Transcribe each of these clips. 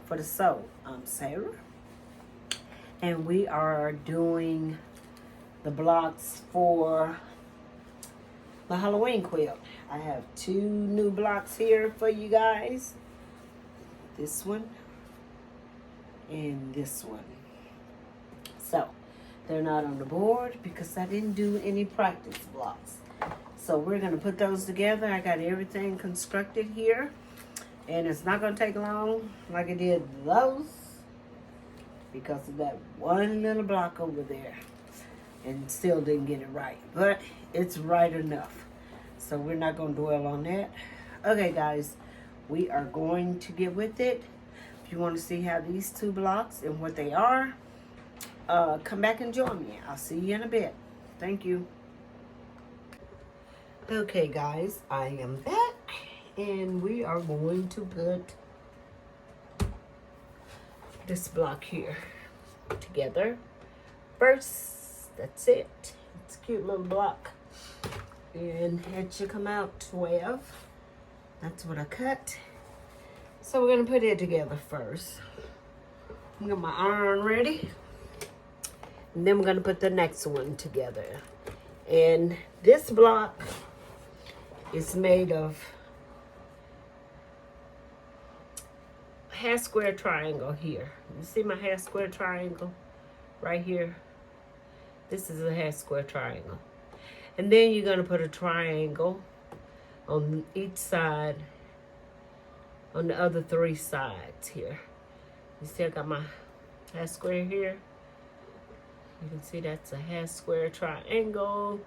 for the Soul. I'm Sarah, and we are doing the blocks for the Halloween quilt. I have 2 new blocks here for you guys. This one and this one. So they're not on the board because I didn't do any practice blocks. So we're going to put those together. I got everything constructed here. And it's not going to take long like I did those because of that one little block over there. And still didn't get it right. But it's right enough. So we're not going to dwell on that. Okay, guys. We are going to get with it. If you want to see how these 2 blocks and what they are, come back and join me. I'll see you in a bit. Thank you. Okay, guys. I am back. And we are going to put this block here together. First, that's it. It's a cute little block. And it should come out 12. That's what I cut. So we're going to put it together first. I'm going to get my iron ready. And then we're going to put the next one together. And this block is made of half square triangle here. You see my half square triangle right here? This is a half square triangle. And then you're going to put a triangle on each side, on the other 3 sides here. You see I got my half square here? You can see that's a half square triangle.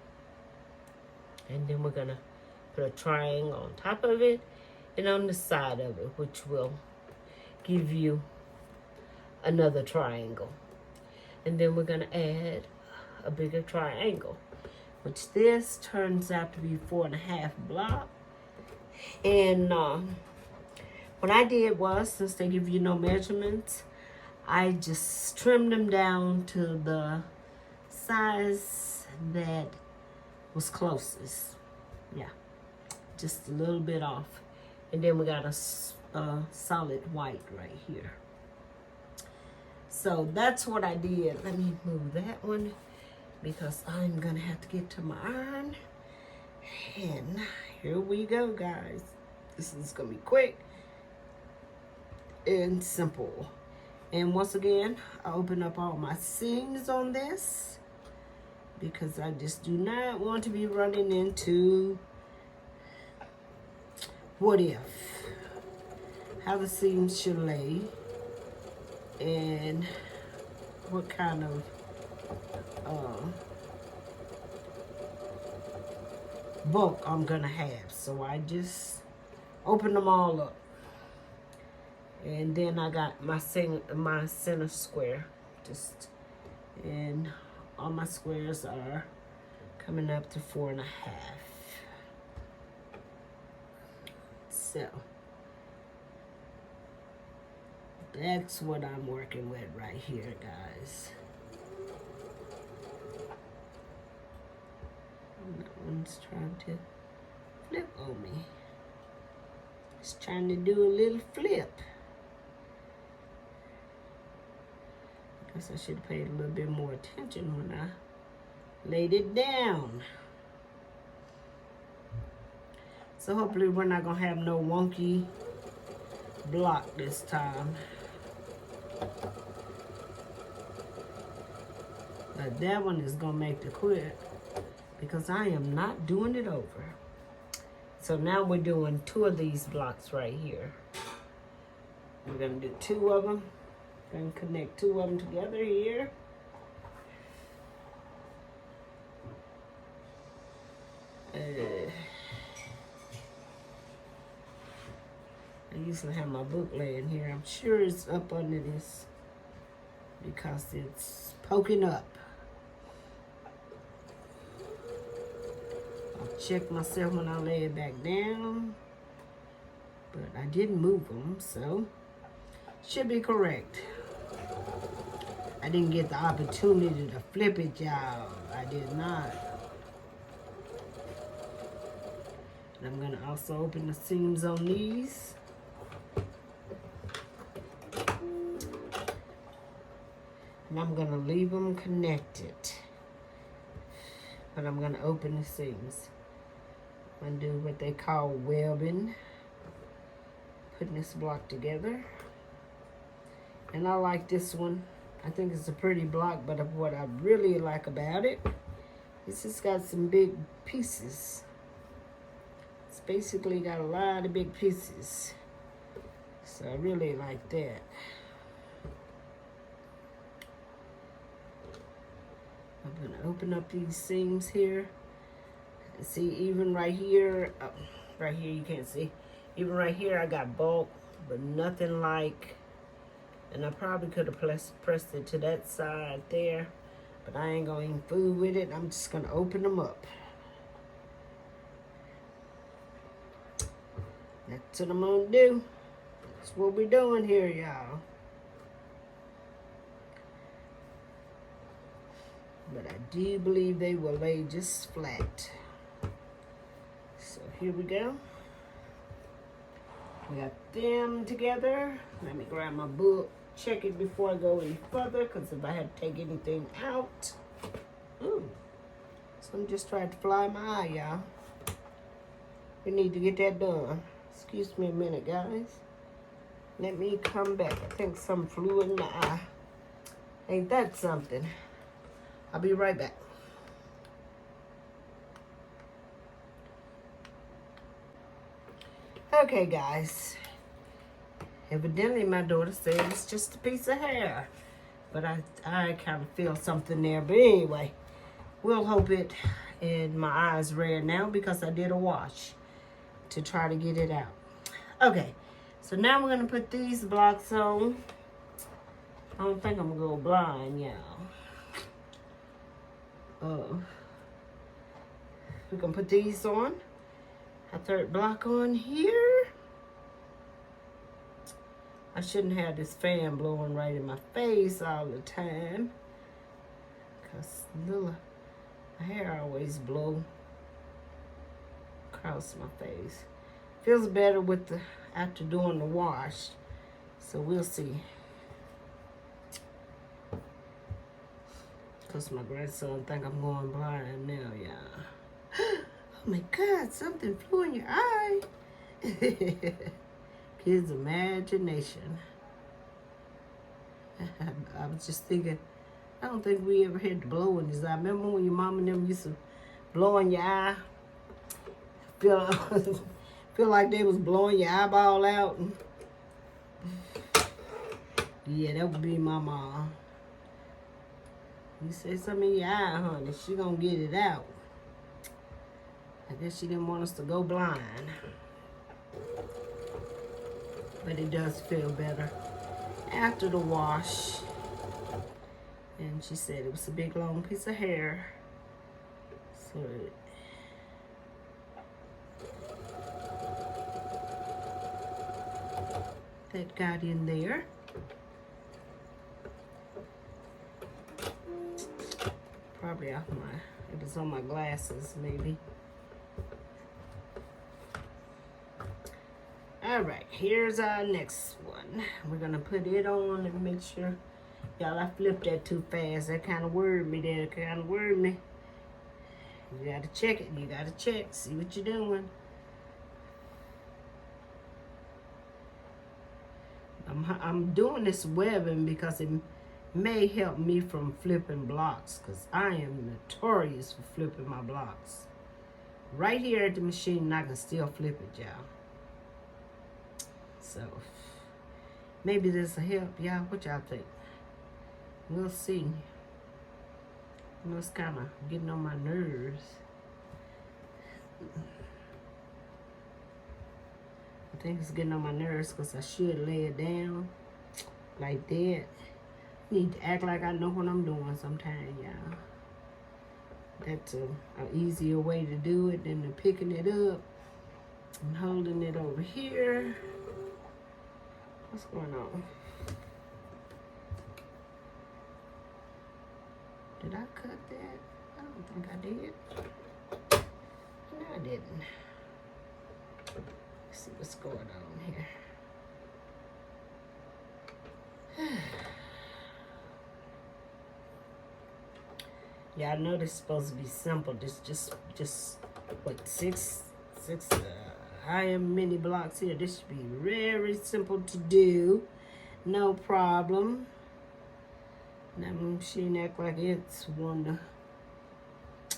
And then we're going to put a triangle on top of it and on the side of it, which will give you another triangle. And then we're going to add a bigger triangle, which this turns out to be 4.5 block. And what I did was, since they give you no measurements, I just trimmed them down to the size that was closest. Yeah, just a little bit off. And then we got a solid white right here. So that's what I did. Let me move that one because I'm gonna have to get to my iron. And here we go, guys. This is gonna be quick and simple. And once again, I open up all my seams on this because I just do not want to be running into what if. How the seams should lay, and what kind of bulk I'm gonna have. So I just open them all up, and then I got my center square, and all my squares are coming up to 4.5. So that's what I'm working with right here, guys. And that one's trying to flip on me. It's trying to do a little flip. I guess I should have paid a little bit more attention when I laid it down. So hopefully we're not gonna have no wonky block this time. But that one is gonna make the quit because I am not doing it over. So now we're doing 2 of these blocks right here. We're gonna do 2 of them. Gonna connect 2 of them together here. I usually have my book laying here. I'm sure it's up under this because it's poking up. I'll check myself when I lay it back down, but I didn't move them, so should be correct. I didn't get the opportunity to flip it, y'all. I did not. And I'm gonna also open the seams on these. And I'm gonna leave them connected. But I'm gonna open the seams. I'm gonna do what they call webbing. Putting this block together. And I like this one. I think it's a pretty block, but what I really like about it is it's got some big pieces. It's basically got a lot of big pieces. So I really like that. I'm gonna open up these seams here. And see, even right here, right here you can't see. Even right here I got bulk, but nothing like, and I probably could have pressed it to that side there, but I ain't gonna even fool with it. I'm just gonna open them up. That's what I'm gonna do. That's what we're doing here, y'all. But I do believe they will lay just flat. So here we go. We got them together. Let me grab my book. Check it before I go any further, because if I had to take anything out. So I'm just trying to fly my eye, y'all. We need to get that done. Excuse me a minute, guys. Let me come back. I think something flew in my eye. Ain't that something? I'll be right back. Okay, guys. Evidently, my daughter said it's just a piece of hair. But I kind of feel something there. But anyway, we'll hope it. And my eye's red now because I did a wash to try to get it out. Okay, so now we're going to put these blocks on. I don't think I'm going to go blind, y'all. We're going to put these on. A third block on here. I shouldn't have this fan blowing right in my face all the time, because my hair always blow across my face. Feels better with after doing the wash, so we'll see. Because my grandson think I'm going blind now, y'all. Oh my God, something flew in your eye. Kids' imagination. I was just thinking, I don't think we ever had to blow in his eye. Remember when your mom and them used to blow in your eye? Feel like they was blowing your eyeball out? Yeah, that would be my mom. You say something in your eye, honey, she gonna get it out. I guess she didn't want us to go blind. But it does feel better after the wash. And she said it was a big long piece of hair. So that got in there. Probably off it was on my glasses maybe. All right, here's our next one. We're gonna put it on and make sure. Y'all, I flipped that too fast. That kind of worried me there. Kind of worried me. You gotta check it. You gotta check. See what you're doing. I'm doing this webbing because it may help me from flipping blocks, because I am notorious for flipping my blocks. Right here at the machine, I can still flip it, y'all. So, maybe this will help, y'all. What y'all think? We'll see. You know, it's kind of getting on my nerves. I think it's getting on my nerves because I should lay it down like that. Need to act like I know what I'm doing sometimes, y'all. That's an easier way to do it than to picking it up and holding it over here. What's going on? Did I cut that? I don't think I did. No, I didn't. Let's see what's going on here. Yeah, I know this is supposed to be simple. This just what six I am mini blocks here. This should be very simple to do. No problem. That machine act like it's one.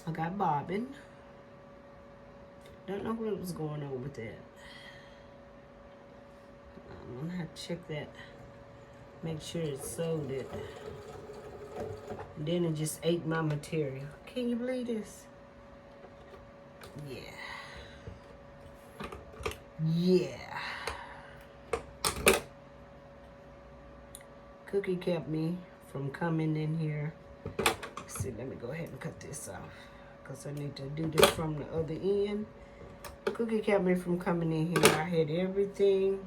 I got bobbin. Don't know what was going on with that. I'm gonna have to check that. Make sure it sewed it. Then it just ate my material. Can you believe this? Yeah. Yeah. Cookie kept me from coming in here. Let's see, let me go ahead and cut this off because I need to do this from the other end. Cookie kept me from coming in here. I had everything.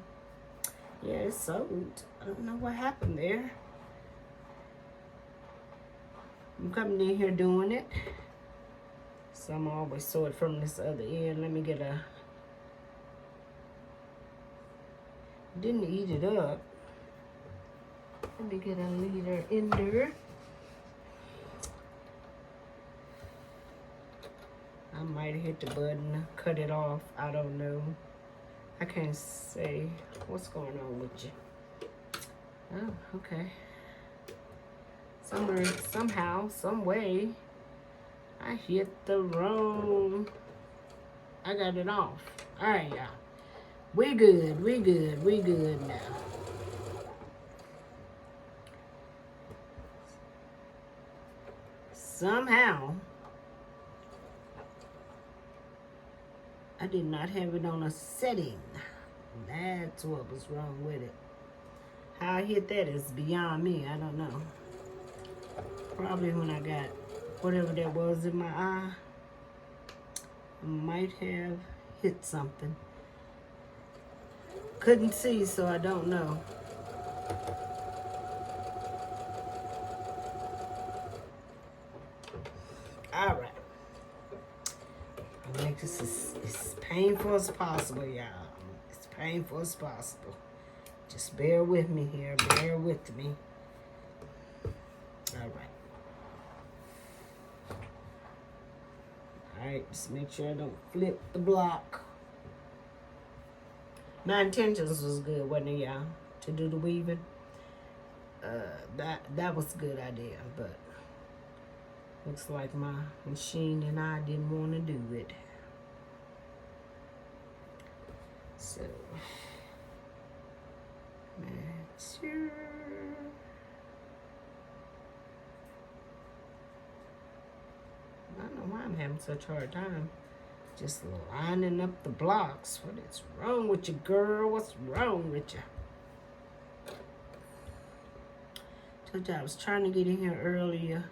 Yeah, it's sewed. I don't know what happened there. I'm coming in here doing it. So I'm always sew it from this other end. Let me get a... Didn't eat it up. Let me get a leader in there. I might have hit the button, cut it off. I don't know. I can't say what's going on with you. Oh, okay. Somewhere, somehow, some way, I hit the wrong. I got it off. All right, y'all. We good. We good. We good now. Somehow, I did not have it on a setting. That's what was wrong with it. How I hit that is beyond me. I don't know. Probably when I got whatever that was in my eye, I might have hit something. Couldn't see, so I don't know. All right. I'll make this as painful as possible, y'all. As painful as possible. Just bear with me here. Bear with me. All right. All right, just make sure I don't flip the block. My intentions was good, wasn't it, y'all? To do the weaving. That was a good idea, but looks like my machine and I didn't want to do it. So, make sure. I don't know why I'm having such a hard time just lining up the blocks. What is wrong with you, girl? What's wrong with you? Told you I was trying to get in here earlier.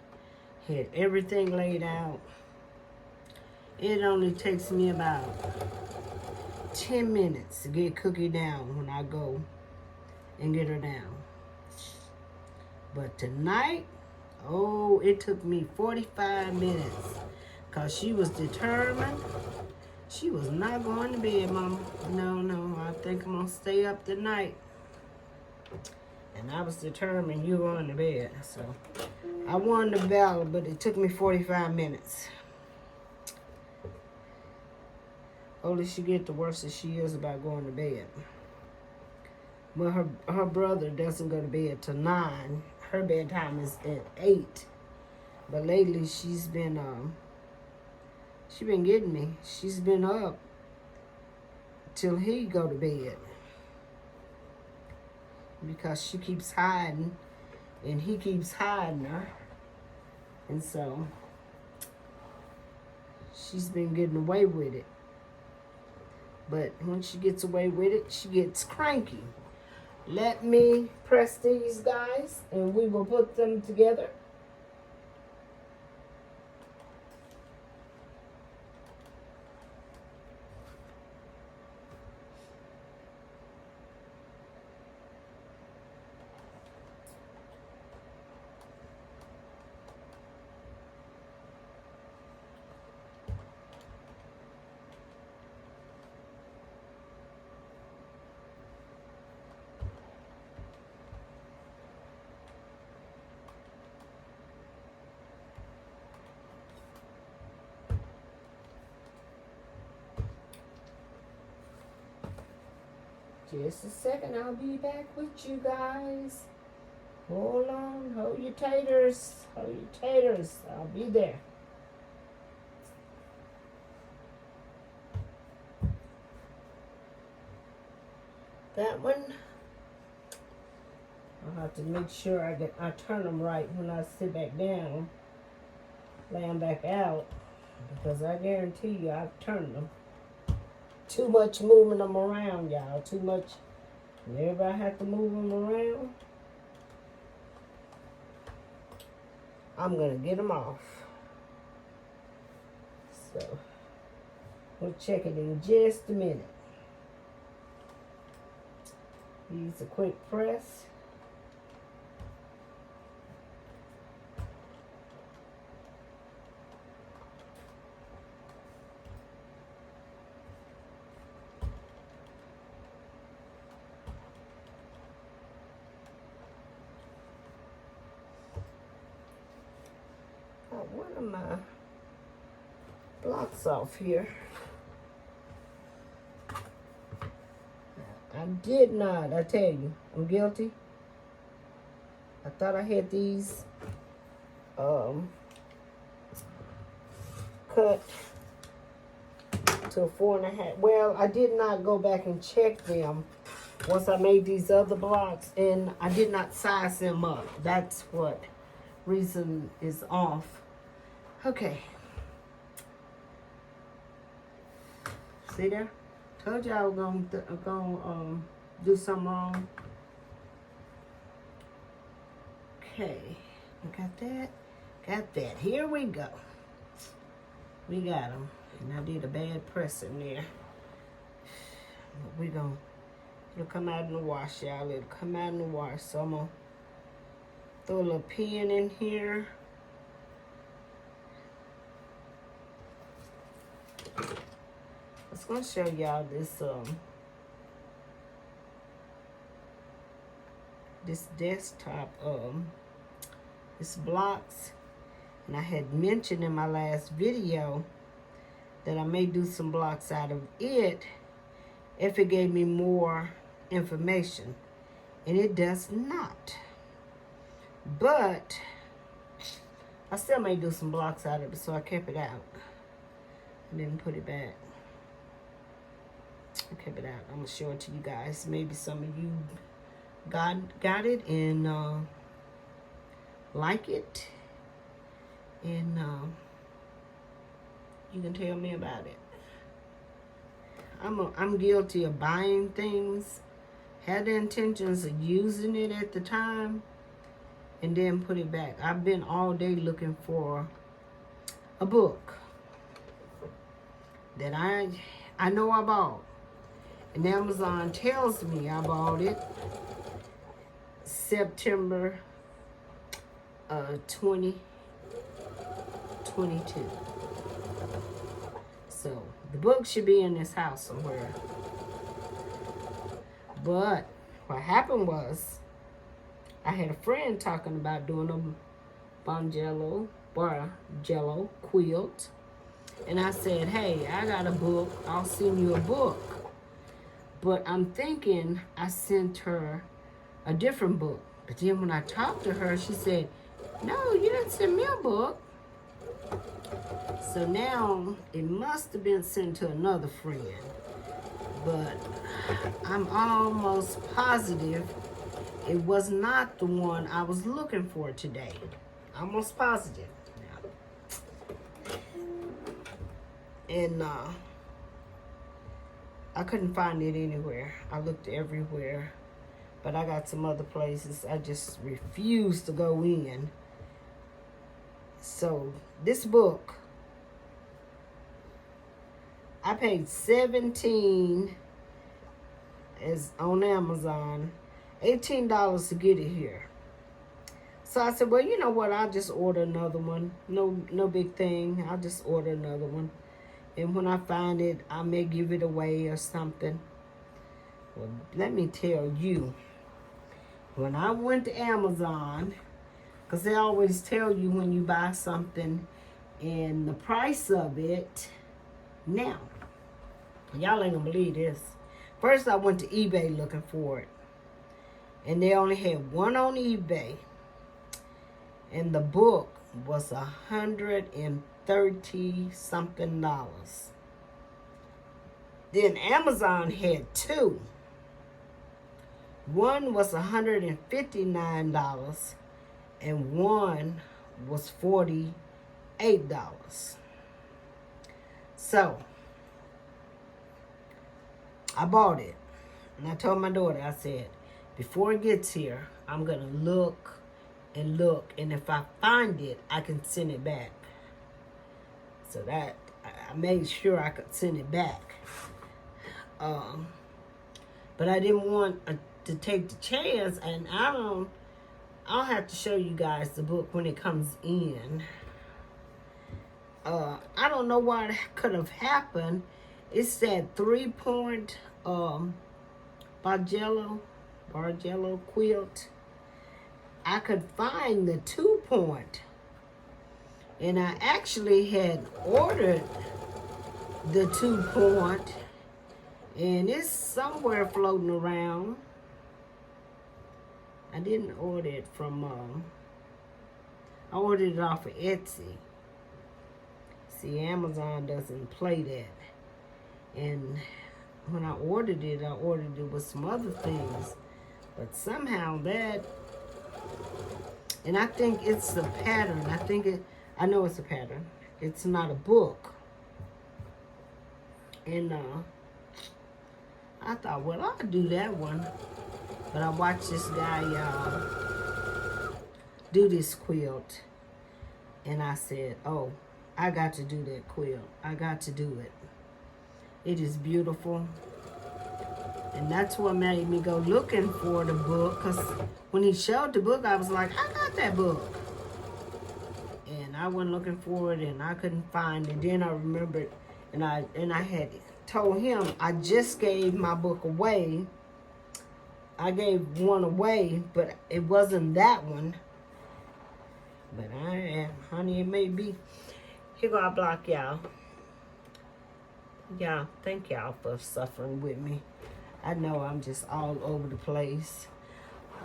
Had everything laid out. It only takes me about 10 minutes to get Cookie down when I go and get her down. But tonight, oh, it took me 45 minutes because she was determined. She was not going to bed, Mama. No, I think I'm going to stay up tonight. And I was determined you were going to bed. So I won the battle, but it took me 45 minutes. Older she get, the worse she is about going to bed. Well, her brother doesn't go to bed till 9. Her bedtime is at 8. But lately she's been getting me. She's been up till he go to bed. Because she keeps hiding and he keeps hiding her. And so she's been getting away with it. But when she gets away with it, she gets cranky. Let me press these guys and we will put them together. Just a second, I'll be back with you guys. Hold on, hold your taters, hold your taters. I'll be there. That one, I'll have to make sure I turn them right when I sit back down, lay them back out, because I guarantee you I've turned them. Too much moving them around, y'all. Too much. Everybody have to move them around. I'm going to get them off. So, we'll check it in just a minute. Use a quick press. Got one of my blocks off here. I did not, I tell you, I'm guilty. I thought I had these cut to a 4.5. Well, I did not go back and check them once I made these other blocks, and I did not size them up. That's what reason is off. Okay. See there? Told you I was gonna do something wrong. Okay, I got that. Got that. Here we go. We got them, and I did a bad press in there. But it'll come out in the wash, y'all. It'll come out in the wash. So I'm gonna throw a little pen in here. I was gonna show y'all this desktop, this blocks, and I had mentioned in my last video that I may do some blocks out of it if it gave me more information, and it does not. But I still may do some blocks out of it, so I kept it out. I didn't put it back. I kept it out. I'm gonna show it to you guys. Maybe some of you got it and like it, and you can tell me about it. I'm guilty of buying things, had the intentions of using it at the time, and then put it back. I've been all day looking for a book that I know I bought, and Amazon tells me I bought it September 2022. So the book should be in this house somewhere. But what happened was, I had a friend talking about doing a Bonjello quilt. And I said, hey, I got a book. I'll send you a book. But I'm thinking I sent her a different book. But then when I talked to her, she said, no, you didn't send me a book. So now it must have been sent to another friend. But I'm almost positive it was not the one I was looking for today. Almost positive. And I couldn't find it anywhere. I looked everywhere, but I got some other places I just refused to go in. So this book, I paid $17 is on Amazon, $18 to get it here. So I said, well, you know what? I'll just order another one. No big thing. I'll just order another one. And when I find it, I may give it away or something. Well, let me tell you, when I went to Amazon, because they always tell you when you buy something and the price of it. Now, y'all ain't gonna believe this, First, I went to eBay looking for it. And they only had one on eBay. And the book was $130 something. Then Amazon had two. One was $159 and one was $48. So I bought it. And I told my daughter, I said, before it gets here, I'm going to look. And if I find it, I can send it back. So that I made sure I could send it back. But I didn't want to take the chance, and I'll have to show you guys the book when it comes in. I don't know why it could have happened. It's that 3-point Bargello quilt. I could find the 2-point, and I actually had ordered the 2-point, and it's somewhere floating around. I didn't order it from, I ordered it off of Etsy. See, Amazon doesn't play that. And when I ordered it with some other things. But somehow that, and I think it's a pattern. I know it's a pattern. It's not a book. And I thought, well, I'll do that one. But I watched this guy do this quilt. And I said, oh, I got to do that quilt. I got to do it. It is beautiful. And that's what made me go looking for the book. Because when he showed the book, I was like, I got that book. And I went looking for it, and I couldn't find it. Then I remembered, and I had told him I just gave my book away. I gave one away, but it wasn't that one. But honey, it may be. Here go our block, y'all. Y'all, thank y'all for suffering with me. I know I'm just all over the place.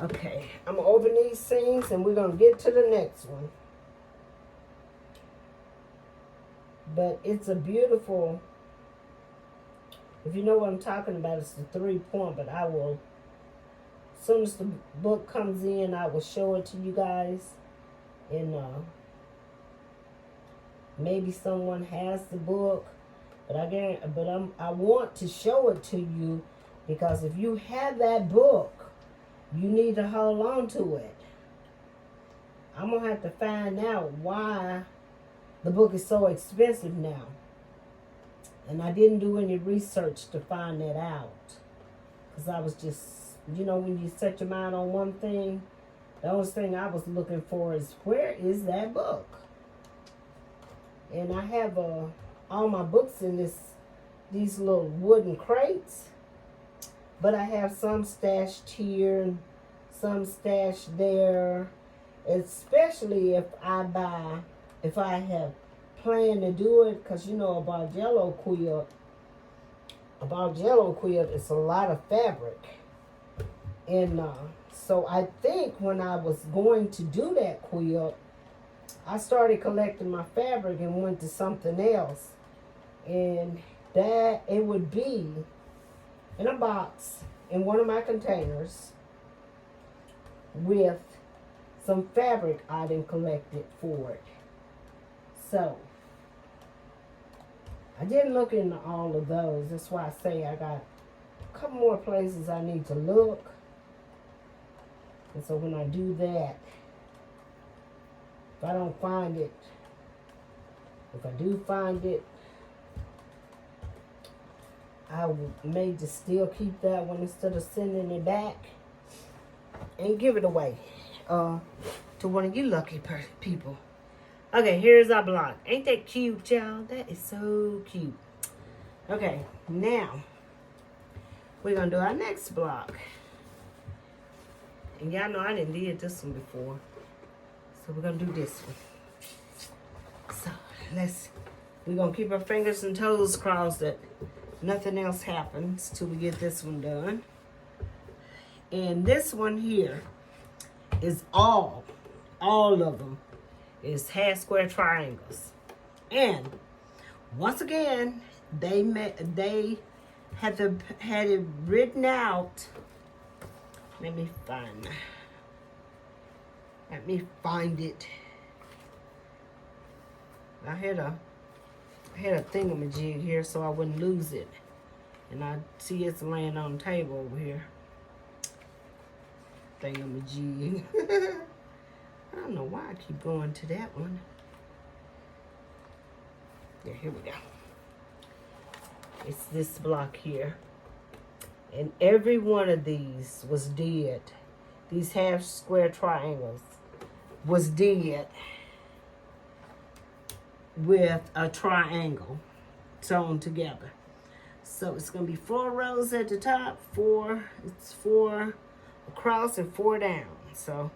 Okay, I'm going to open these things, and we're going to get to the next one. But it's a beautiful, if you know what I'm talking about, it's the 3-point, but I will, as soon as the book comes in, I will show it to you guys. And maybe someone has the book, but I want to show it to you, because if you have that book, you need to hold on to it. I'm going to have to find out why the book is so expensive now. And I didn't do any research to find that out. Because I was just, when you set your mind on one thing, the only thing I was looking for is, where is that book? And I have all my books in these little wooden crates. But I have some stashed here and some stashed there. Especially if I have planned to do it, because a Bargello quilt is a lot of fabric. And so I think when I was going to do that quilt, I started collecting my fabric and went to something else. And that it would be in a box in one of my containers with some fabric I didn't collect it for it. So I didn't look into all of those. That's why I say I got a couple more places I need to look. And so when I do that, if I don't find it, if I do find it, I may just still keep that one instead of sending it back and give it away to one of you lucky people. Okay, here's our block. Ain't that cute, y'all? That is so cute. Okay, now we're going to do our next block. And y'all know I didn't did this one before. So we're going to do this one. So we're going to keep our fingers and toes crossed that Nothing else happens till we get this one done. And this one here is all of them is half square triangles. And once again, they had it written out. Let me find it. I had a thingamajig here so I wouldn't lose it. And I see it's laying on the table over here. Thingamajig. I don't know why I keep going to that one. Yeah, here we go. It's this block here. And every one of these was did. These half square triangles was did with a triangle sewn together. So it's going to be 4 rows at the top, 4 across and 4 down. So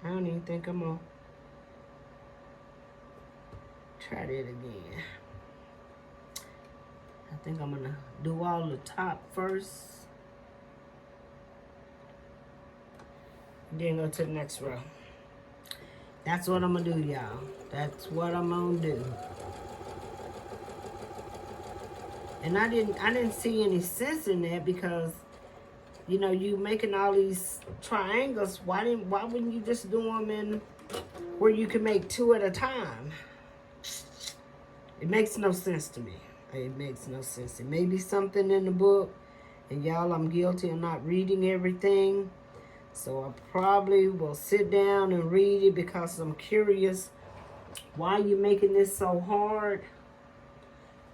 I don't even think I'm going to try that again. I think I'm going to do all the top first. Then go to the next row. That's what I'm going to do, y'all. That's what I'm going to do. And I didn't see any sense in that because, you know, you making all these triangles. Why wouldn't you just do them in where you can make 2 at a time? It makes no sense to me. It makes no sense. It may be something in the book, and y'all, I'm guilty of not reading everything. So I probably will sit down and read it because I'm curious why you making this so hard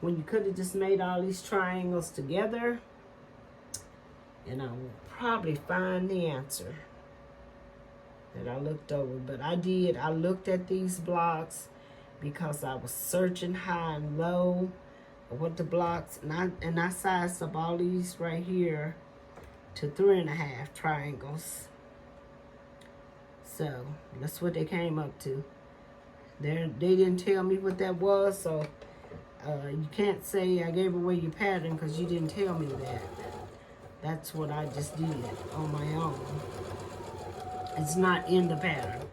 when you could have just made all these triangles together. And I will probably find the answer that I looked over. But I looked at these blocks because I was searching high and low what the blocks, and I sized up all these right here to 3.5 triangles. So that's what they came up to. They didn't tell me what that was, so you can't say I gave away your pattern because you didn't tell me that. That's what I just did on my own. It's not in the pattern.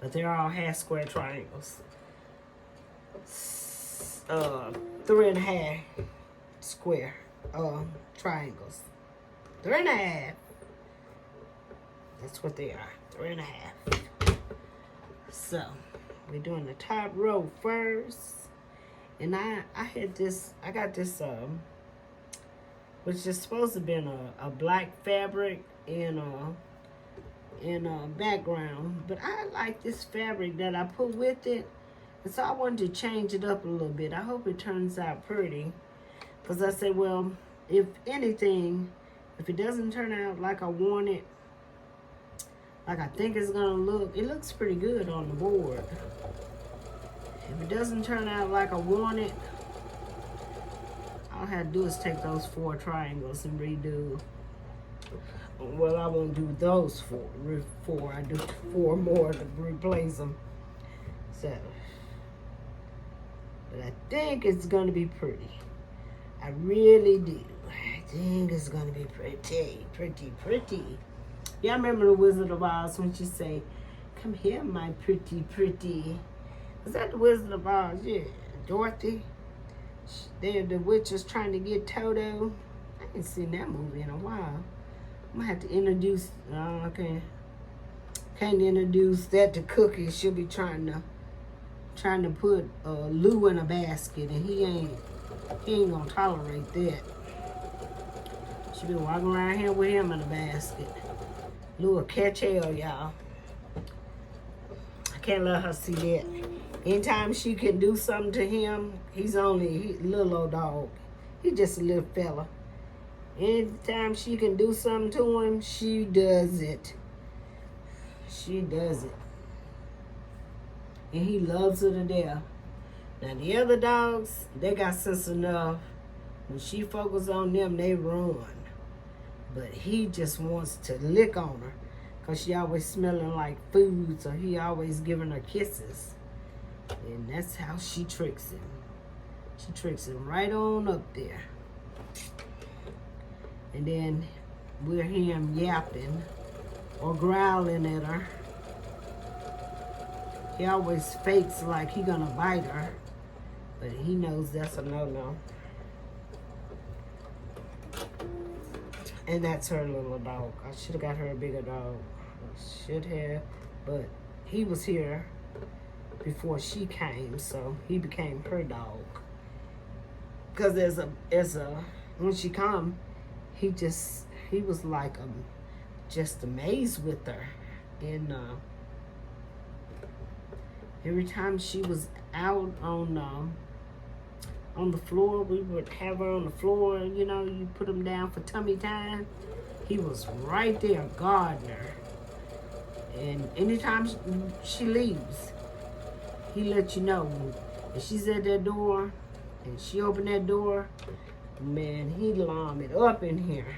But they're all half square triangles. 3.5 square triangles. 3.5. That's what they are. 3.5. So we're doing the top row first. And I got this which is supposed to be a black fabric in a background, but I like this fabric that I put with it, and so I wanted to change it up a little bit. I hope it turns out pretty, because I said, well, if anything, if it doesn't turn out like I want it, like I think it's gonna look, it looks pretty good on the board. If it doesn't turn out like I want it, all I have to do is take those 4 triangles and redo. Well, I won't do those 4. I do 4 more to replace them. So, but I think it's gonna be pretty. I really do. I think it's gonna be pretty. Y'all remember the Wizard of Oz when she say, "Come here, my pretty." Was that the Wizard of Oz? Yeah, Dorothy. The witch was trying to get Toto. I ain't seen that movie in a while. I'm gonna have to introduce. Okay, can't introduce that to Cookie. She'll be trying to put Lou in a basket, and he ain't gonna tolerate that. She be walking around here with him in a basket. Lou will catch hell, y'all. I can't let her see that. Anytime she can do something to him, he's only a little old dog. He just a little fella. Anytime she can do something to him, she does it. She does it. And he loves her to death. Now the other dogs, they got sense enough. When she focuses on them, they run. But he just wants to lick on her. Because she always smelling like food, so he always giving her kisses. And that's how she tricks him. She tricks him right on up there. And then we'll hear him yapping or growling at her. He always fakes like he gonna bite her, but he knows that's a no-no. And that's her little dog. I should have got her a bigger dog. I should have, but he was here before she came, so he became her dog. Because when she come, he was like just amazed with her. And every time she was out on the floor, we would have her on the floor, you know, you put him down for tummy time. He was right there guarding her. And anytime she leaves, he let you know. If she's at that door and she opened that door, man, he'd alarm it up in here.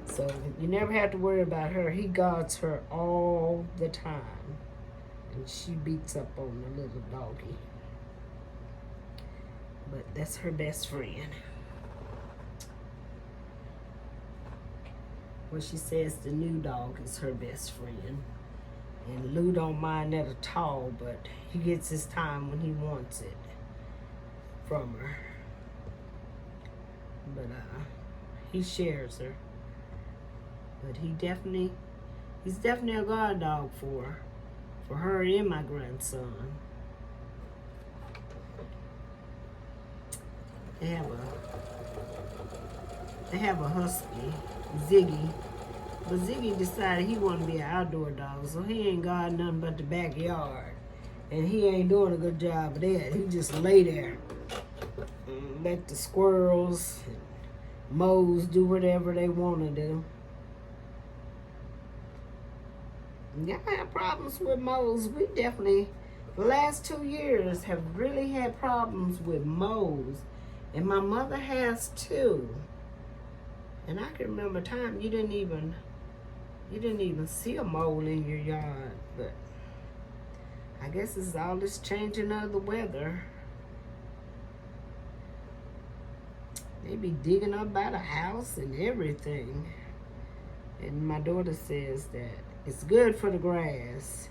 So you never have to worry about her. He guards her all the time. And she beats up on the little doggy. But that's her best friend. Well, she says the new dog is her best friend. And Lou don't mind that at all, but he gets his time when he wants it from her. But he shares her. But he's definitely a guard dog for her and my grandson. They have a husky, Ziggy. But Ziggy decided he wanted to be an outdoor dog, so he ain't got nothing but the backyard. And he ain't doing a good job of that. He just lay there and let the squirrels and moles do whatever they want to do. Y'all have problems with moles. We definitely, the last 2 years, have really had problems with moles. And my mother has too. And I can remember a time you didn't even see a mole in your yard. But I guess it's all this changing of the weather. They be digging up by the house and everything. And my daughter says that it's good for the grass,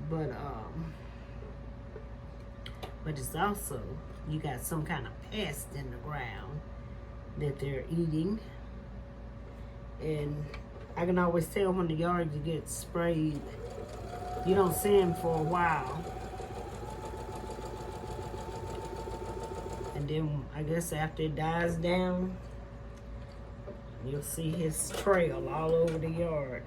but it's also, you got some kind of pest in the ground that they're eating. And I can always tell when the yard you get sprayed, you don't see him for a while. And then I guess after it dies down, you'll see his trail all over the yard.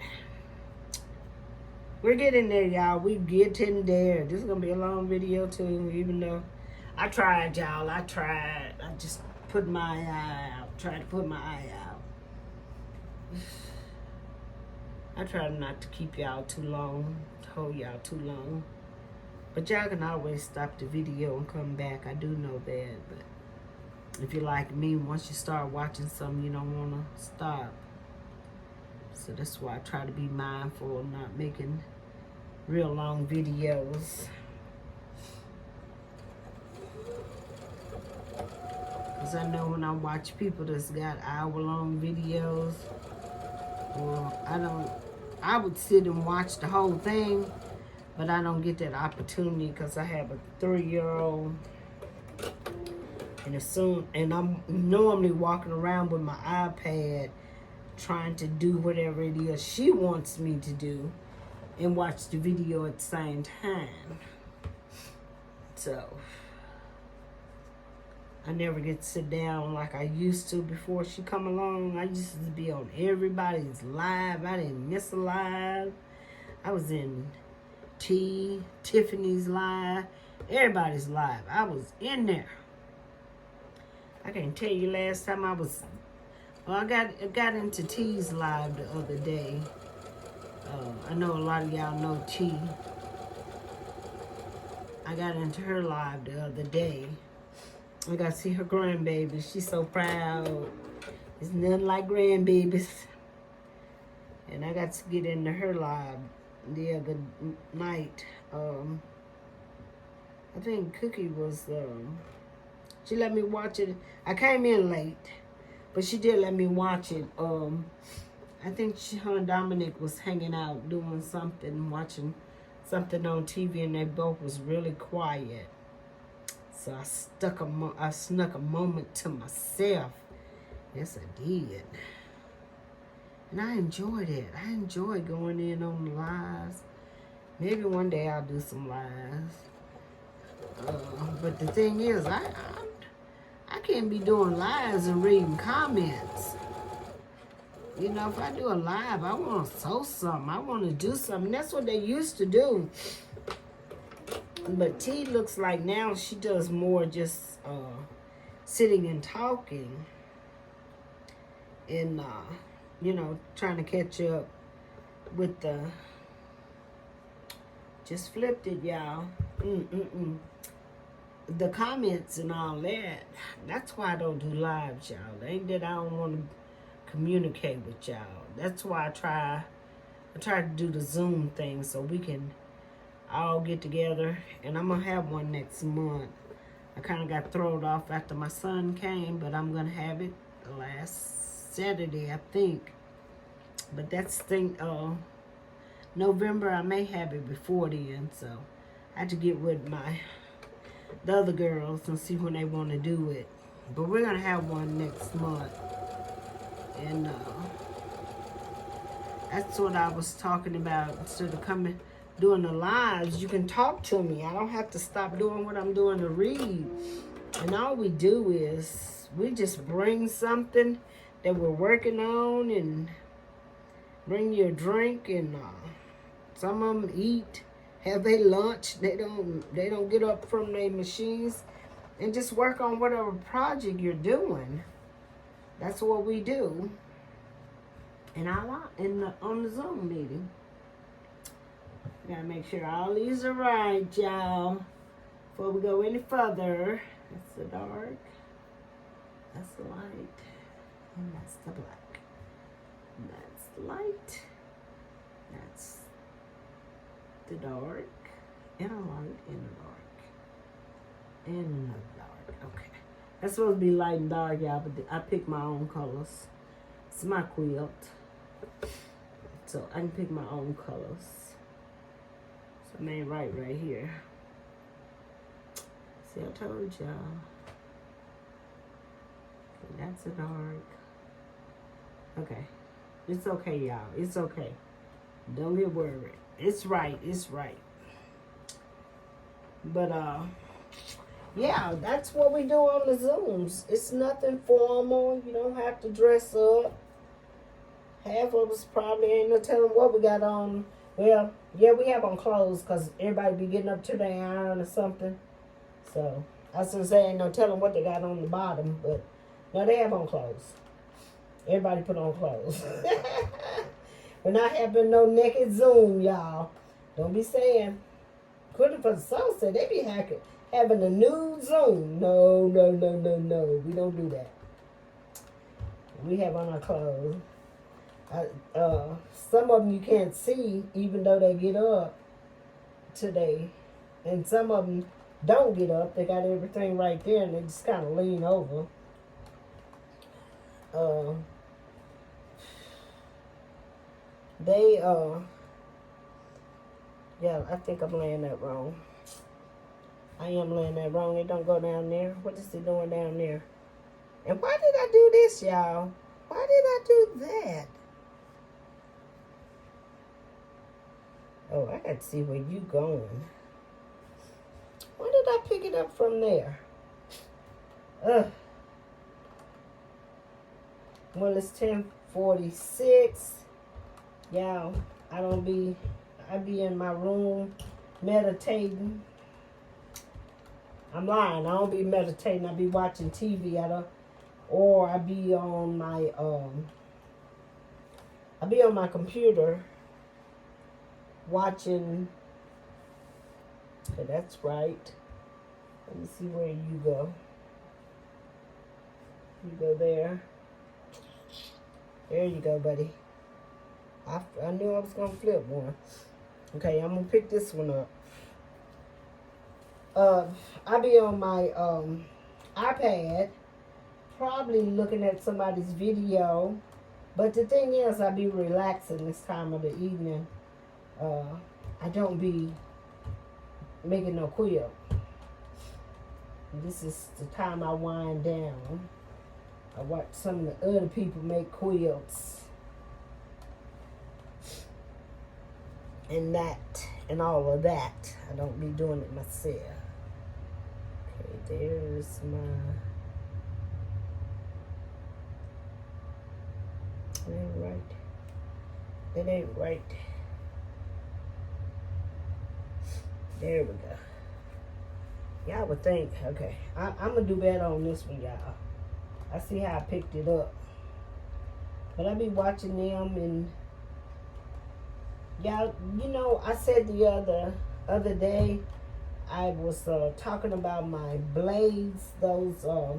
We're getting there, y'all. We're getting there. This is going to be a long video, too, even though I tried, y'all. I just put my eye out. Tried to put my eye out. I tried not to keep y'all too long, to hold y'all too long. But y'all can always stop the video and come back. I do know that. But if you're like me, once you start watching something, you don't want to stop. So that's why I try to be mindful of not making real long videos. Because I know when I watch people that's got hour-long videos, well, I would sit and watch the whole thing, but I don't get that opportunity because I have a 3-year-old. And I'm normally walking around with my iPad trying to do whatever it is she wants me to do and watch the video at the same time. So I never get to sit down like I used to before she come along. I used to be on everybody's live. I didn't miss a live. I was in Tiffany's live, everybody's live. I was in there. I can't tell you last time I was. Well, I got into T's live the other day. I know a lot of y'all know T. I got into her live the other day. I got to see her grandbaby. She's so proud. It's nothing like grandbabies. And I got to get into her live the other night. I think Cookie was, she let me watch it. I came in late, but she did let me watch it. I think her and Dominic was hanging out doing something, watching something on TV, and they both was really quiet. So I snuck a moment to myself. Yes, I did. And I enjoyed it. I enjoyed going in on the lives. Maybe one day I'll do some lives. But the thing is, I can't be doing lives and reading comments. You know, if I do a live, I want to sew something. I want to do something. That's what they used to do. But T looks like now she does more just sitting and talking. And, you know, trying to catch up with the... Just flipped it, y'all. The comments and all that. That's why I don't do lives, y'all. It ain't that I don't want to communicate with y'all. That's why I try to do the Zoom thing so we can all get together. And I'm going to have one next month. I kind of got thrown off after my son came, but I'm going to have it the last Saturday, I think. But that's November. I may have it before then, so I have to get with the other girls and see when they want to do it. But we're going to have one next month. And that's what I was talking about. Instead of doing the lives, you can talk to me. I don't have to stop doing what I'm doing to read. And all we do is we just bring something that we're working on and bring you a drink, and some of them eat, have their lunch. They don't get up from their machines and just work on whatever project you're doing. That's what we do. And on the Zoom meeting. Gotta make sure all these are right, y'all. Before we go any further. That's the dark. That's the light. And that's the black. That's the light. That's the dark. And a light and a dark. And another dark. Okay. That's supposed to be light and dark, y'all, but I picked my own colors. It's my quilt. So I can pick my own colors. So I ain't right here. See, I told y'all. Okay, that's a dark. Okay. It's okay, y'all. It's okay. Don't get worried. It's right. It's right. But, yeah, that's what we do on the Zooms. It's nothing formal. You don't have to dress up. Half of us probably ain't no telling what we got on. Well, yeah, we have on clothes because everybody be getting up to their iron or something. So, I was going to say ain't no telling what they got on the bottom. But, no, they have on clothes. Everybody put on clothes. We're not having no naked Zoom, y'all. Don't be saying. Quitting for the song said they be having a nude Zoom. No. We don't do that. We have on our clothes. Some of them you can't see even though they get up today. And some of them don't get up. They got everything right there and they just kind of lean over. Yeah, I think I'm laying that wrong. I am laying that wrong. It don't go down there. What is it doing down there? And why did I do this, y'all? Why did I do that? Oh, I got to see where you going. Why did I pick it up from there? Ugh. Well, it's 10:46. Y'all, I be in my room meditating. I'm lying. I don't be meditating. I be watching TV. Or I be on my computer watching. Okay, that's right. Let me see where you go. You go there. There you go, buddy. I knew I was going to flip one. Okay, I'm going to pick this one up. I be on my iPad, probably looking at somebody's video. But the thing is, I be relaxing this time of the evening. I don't be making no quilt. This is the time I wind down. I watch some of the other people make quilts. And that, and all of that. I don't be doing it myself. Okay, there's my... That ain't right. That ain't right. There we go. Y'all would think, okay, I'm going to do better on this one, y'all. I see how I picked it up. But I be watching them, and y'all, you know, I said the other day, I was talking about my blades, those, what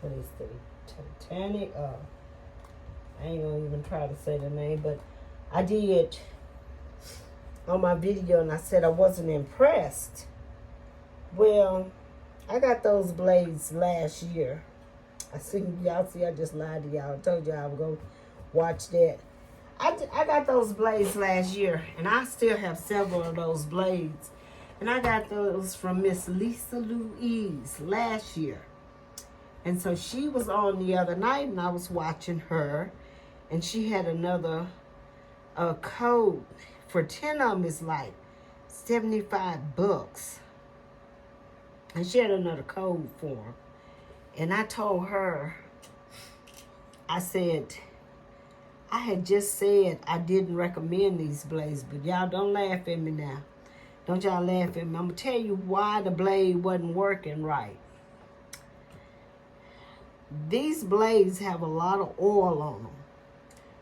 is the Titanic? I ain't gonna even try to say the name, but I did on my video, and I said I wasn't impressed. Well, I got those blades last year. Y'all see, I just lied to y'all. I told y'all I would go watch that. I got those blades last year, and I still have several of those blades. And I got those from Miss Lisa Louise last year. And so she was on the other night, and I was watching her, and she had another code for 10 of them is like $75. And she had another code for them. And I told her, I said, I had just said I didn't recommend these blades, but y'all don't laugh at me now. Don't y'all laugh at me. I'm going to tell you why the blade wasn't working right. These blades have a lot of oil on them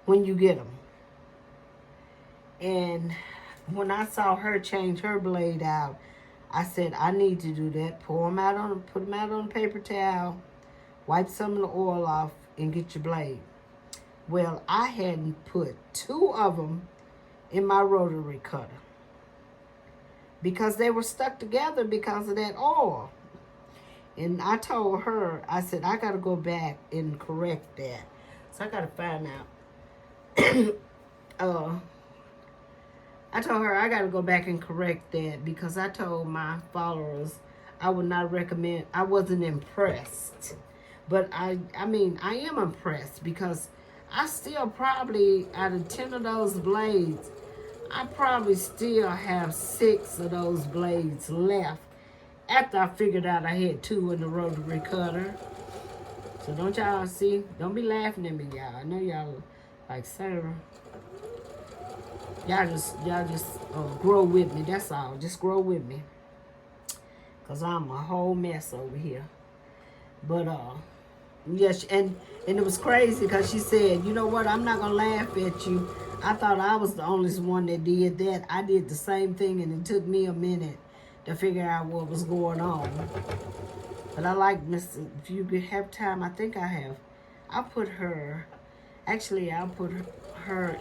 when you get them. And when I saw her change her blade out, I said, I need to do that. Put them out on a paper towel, wipe some of the oil off, and get your blade. Well, I hadn't put 2 of them in my rotary cutter because they were stuck together because of that oil. And I told her, I said, I got to go back and correct that. So I got to find out. I told her I got to go back and correct that because I told my followers I would not recommend. I wasn't impressed. But I mean, I am impressed because I still probably, out of 10 of those blades, I probably still have 6 of those blades left after I figured out I had 2 in the rotary cutter. So don't y'all see? Don't be laughing at me, y'all. I know y'all like, Sarah. Y'all just grow with me. That's all. Just grow with me. Because I'm a whole mess over here. But, yes, and it was crazy because she said, you know what, I'm not going to laugh at you. I thought I was the only one that did that. I did the same thing, and it took me a minute to figure out what was going on. But I like if you have time, I think I have. I'll put her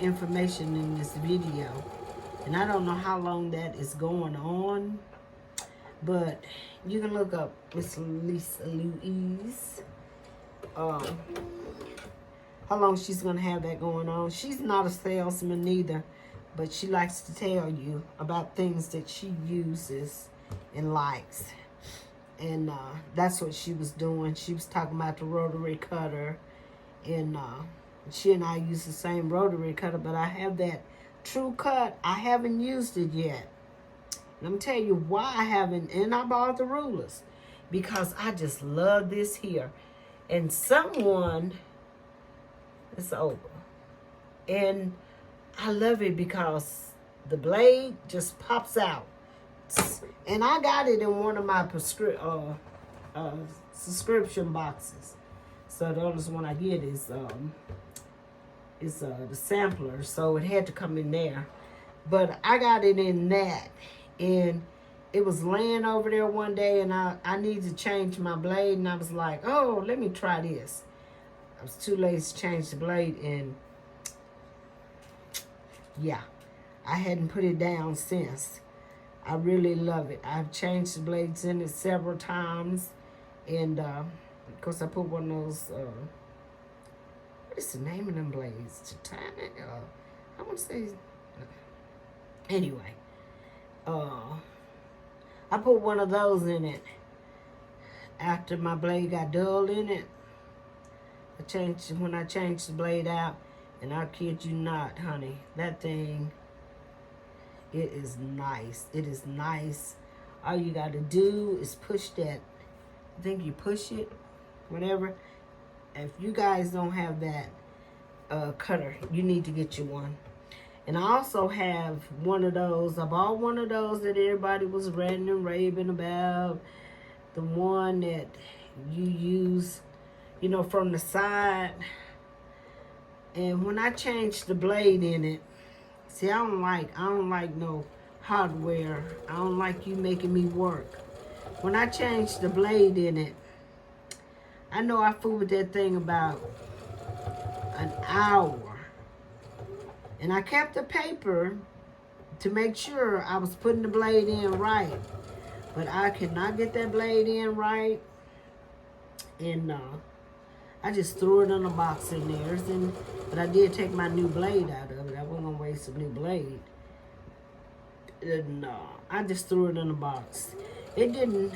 information in this video. And I don't know how long that is going on. But you can look up Miss Lisa Louise. How long she's going to have that going on. She's not a salesman either. But she likes to tell you about things that she uses and likes. And that's what she was doing. She was talking about the rotary cutter. And she and I use the same rotary cutter. But I have that True Cut. I haven't used it yet. And I'm telling you why I haven't. And I bought the rulers. Because I just love this here. And someone... It's over. And I love it because the blade just pops out. And I got it in one of my subscription boxes. So the only one I get is the sampler. So it had to come in there. But I got it in that. And it was laying over there one day, and I needed to change my blade. And I was like, oh, let me try this. I was too late to change the blade, and yeah, I hadn't put it down since. I really love it. I've changed the blades in it several times. And of course I put one of those, what is the name of them blades? Titanic? I want to say, anyway. I put one of those in it. After my blade got dull in it, when I changed the blade out, and I kid you not, honey, that thing, it is nice. It is nice. All you got to do is push that. I think you push it, whatever. If you guys don't have that cutter, you need to get you one. And I also have one of those. I bought one of those that everybody was ranting and raving about. The one that you use, you know, from the side. And when I changed the blade in it, see, I don't like no hardware. I don't like you making me work. When I changed the blade in it, I know I fooled with that thing about an hour. And I kept the paper to make sure I was putting the blade in right. But I could not get that blade in right. And I just threw it in a box in there. But I did take my new blade out of it. I wasn't going to waste a new blade. And I just threw it in a box. It didn't,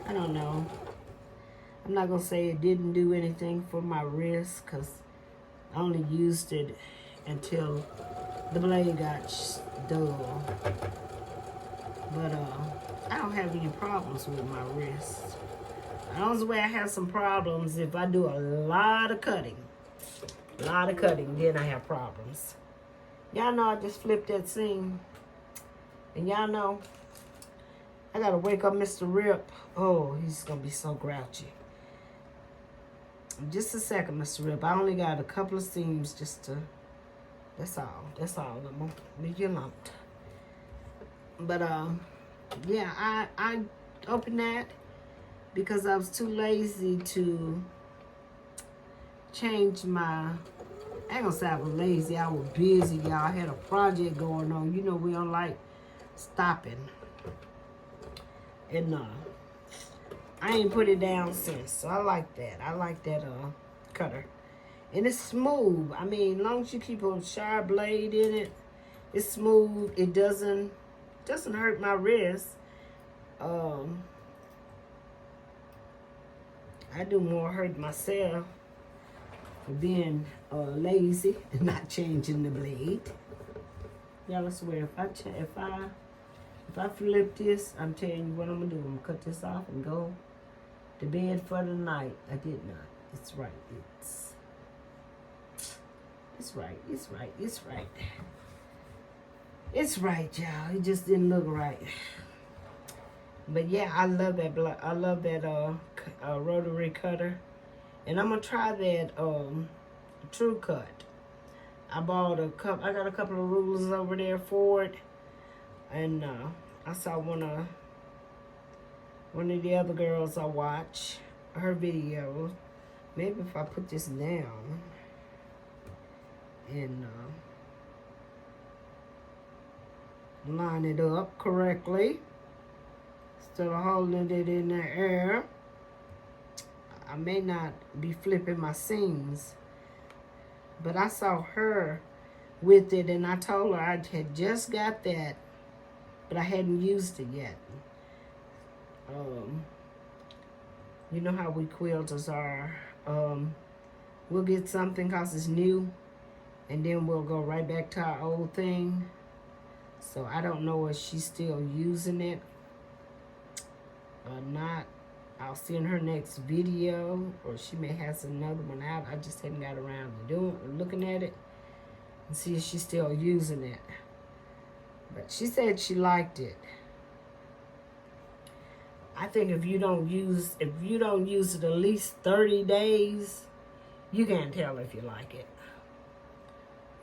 I don't know. I'm not going to say it didn't do anything for my wrist, because I only used it until the blade got dull. But I don't have any problems with my wrist. The only way I have some problems if I do a lot of cutting. Then I have problems. Y'all know I just flipped that seam. And y'all know I gotta wake up Mr. Rip. Oh, he's gonna be so grouchy. Just a second, Mr. Rip. I only got a couple of seams just to, that's all. I'm gonna leave you alone. But yeah, I opened that because I was too lazy to change my, I ain't gonna say I was lazy, I was busy, y'all. I had a project going on. You know we don't like stopping. And I ain't put it down since. So I like that. I like that cutter. And it's smooth. I mean, as long as you keep a sharp blade in it, it's smooth. It doesn't hurt my wrist. I do more hurt myself for being lazy and not changing the blade. Y'all, I swear, if I flip this, I'm telling you what I'm gonna do. I'm gonna cut this off and go to bed for the night. I did not. It's right. It's right. It's right, y'all. It just didn't look right. But yeah, I love that. I love that rotary cutter, and I'm gonna try that True Cut. I got a couple of rulers over there for it, and I saw one of the other girls I watch her video. Maybe if I put this down and line it up correctly instead of holding it in the air, I may not be flipping my seams. But I saw her with it, and I told her I had just got that, but I hadn't used it yet. You know how we quilters are. We'll get something because it's new, and then we'll go right back to our old thing. So I don't know if she's still using it or not. I'll see in her next video, or she may have another one out. I just haven't got around to looking at it and see if she's still using it. But she said she liked it. I think if you don't use it at least 30 days, you can't tell if you like it.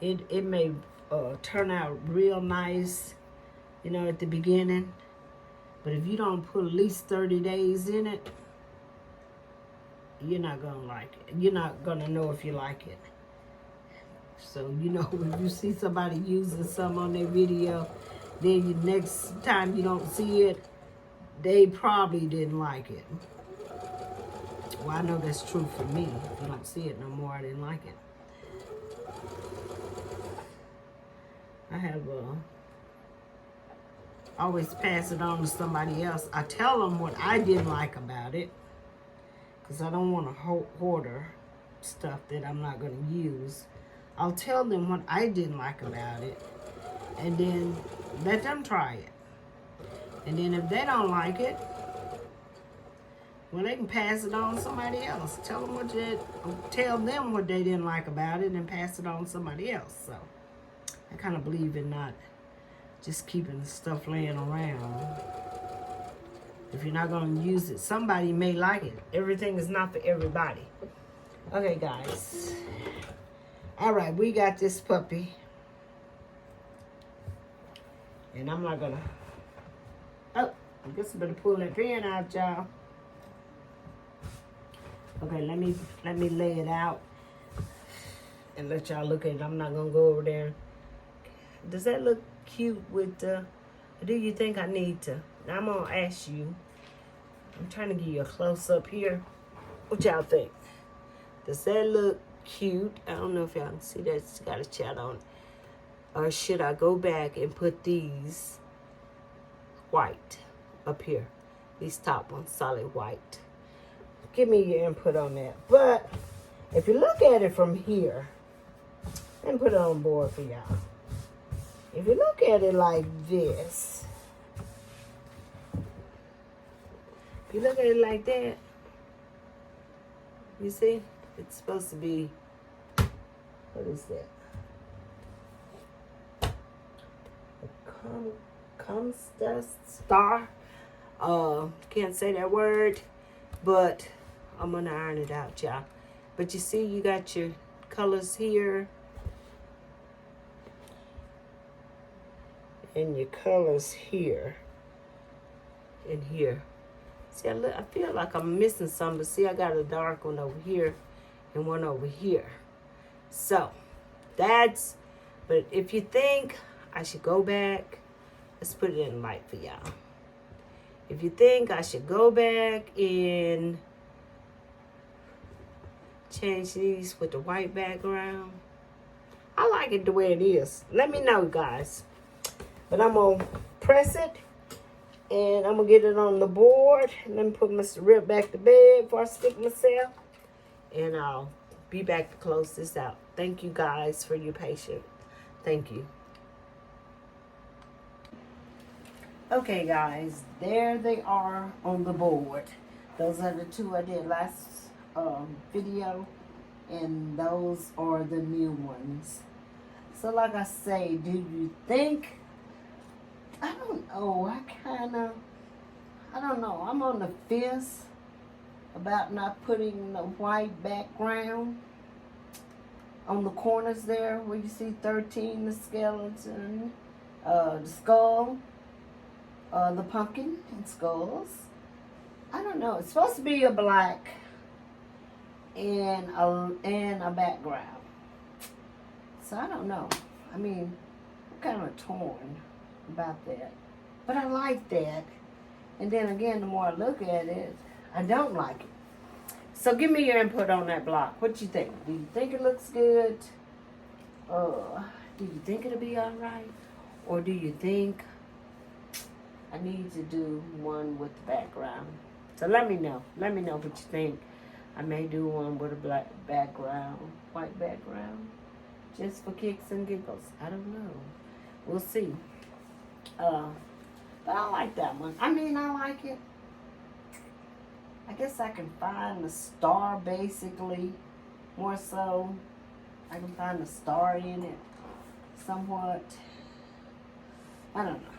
It may turn out real nice, you know, at the beginning. But if you don't put at least 30 days in it, you're not going to like it. You're not going to know if you like it. So, you know, if you see somebody using some on their video Then you, next time you don't see it, they probably didn't like it. Well, I know that's true for me. If you don't see it no more, I didn't like it. I have always pass it on to somebody else. I tell them what I didn't like about it, because I don't want to hoarder stuff that I'm not going to use. I'll tell them what I didn't like about it, and then let them try it. And then if they don't like it, well, they can pass it on to somebody else. Tell them what they didn't like about it, and pass it on to somebody else. So I kind of believe in not just keeping stuff laying around. If you're not going to use it, somebody may like it. Everything is not for everybody. Okay, guys. All right, we got this puppy. And I'm not going to... Oh, I guess I better pull that pen out, y'all. Okay, let me lay it out and let y'all look at it. I'm not going to go over there. Does that look cute with the... Do you think I need to... Now, I'm going to ask you. I'm trying to give you a close-up here. What y'all think? Does that look cute? I don't know if y'all can see that. It's got a chat on it. Or should I go back and put these white up here? These top ones, solid white. Give me your input on that. But if you look at it from here, and put it on board for y'all. If you look at it like this, if you look at it like that, you see, it's supposed to be, what is that? Comstar star. Can't say that word, but I'm gonna iron it out, y'all. But you see, you got your colors here, and your colors here, and here. See, I feel like I'm missing some, but see, I got a dark one over here and one over here. So that's. But if you think I should go back, let's put it in light for y'all. If you think I should go back and change these with the white background, I like it the way it is. Let me know, guys. But I'm going to press it, and I'm going to get it on the board. Let me put Mr. Rip back to bed before I stick myself. And I'll be back to close this out. Thank you, guys, for your patience. Thank you. Okay, guys, there they are on the board. Those are the two I did last video, and those are the new ones. So like I say, do you think, I don't know, I don't know, I'm on the fence about not putting the white background on the corners there where you see 13, the skeleton, the skull, the pumpkin and skulls. I don't know. It's supposed to be a black and a background. So I don't know. I mean, I'm kind of torn about that. But I like that. And then again, the more I look at it, I don't like it. So give me your input on that block. What you think? Do you think it looks good? Do you think it'll be all right? Or do you think I need to do one with the background? So let me know. Let me know what you think. I may do one with a black background, white background, just for kicks and giggles. I don't know. We'll see. But I like that one. I mean, I like it. I guess I can find the star, basically, more so. I can find the star in it somewhat. I don't know.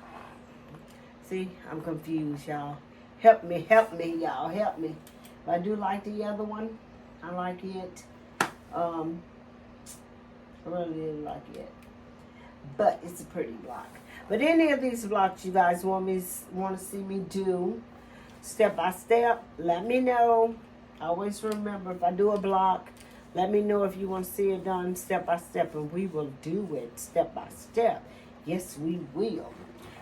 See, I'm confused, y'all. Help me, y'all. Help me. But I do like the other one. I like it. I really like it. But it's a pretty block. But any of these blocks you guys want to see me do step by step, let me know. Always remember, if I do a block, let me know if you want to see it done step by step, and we will do it step by step. Yes, we will.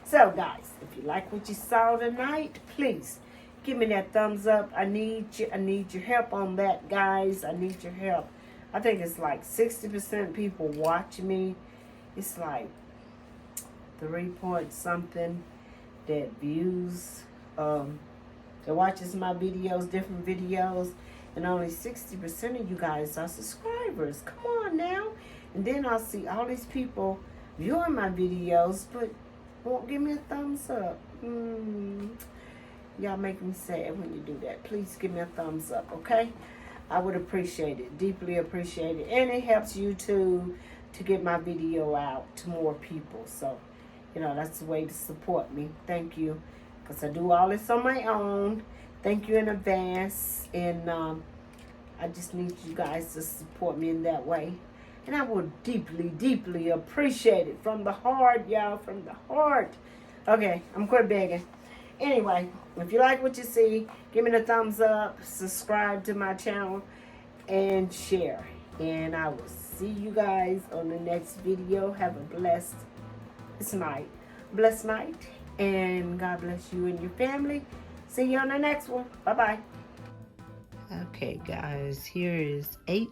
So guys, if you like what you saw tonight, please give me that thumbs up. I need your help on that, guys. I need your help. I think it's like 60% people watch me. It's like 3 point something that views, that watches my videos, different videos, and only 60% of you guys are subscribers. Come on now. And then I'll see all these people viewing my videos, but won't give me a thumbs up. Y'all make me sad when you do that. Please give me a thumbs up, okay? I would appreciate it, deeply appreciate it. And it helps YouTube to get my video out to more people. So, you know, that's the way to support me. Thank you. Because I do all this on my own. Thank you in advance. And I just need you guys to support me in that way. And I would deeply, deeply appreciate it from the heart, y'all, from the heart. Okay, I'm quit begging. Anyway, if you like what you see, give me the thumbs up, subscribe to my channel, and share. And I will see you guys on the next video. Have a blessed night, and God bless you and your family. See you on the next one. Bye-bye. Okay, guys, here is 8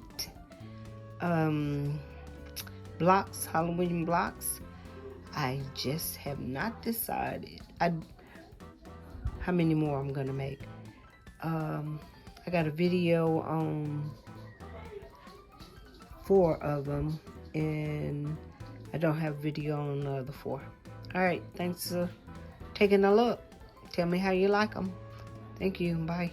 blocks, Halloween blocks. I just have not decided how many more I'm gonna make. I got a video on 4 of them, and I don't have video on the other 4. All right, thanks for taking a look. Tell me how you like them. Thank you. Bye.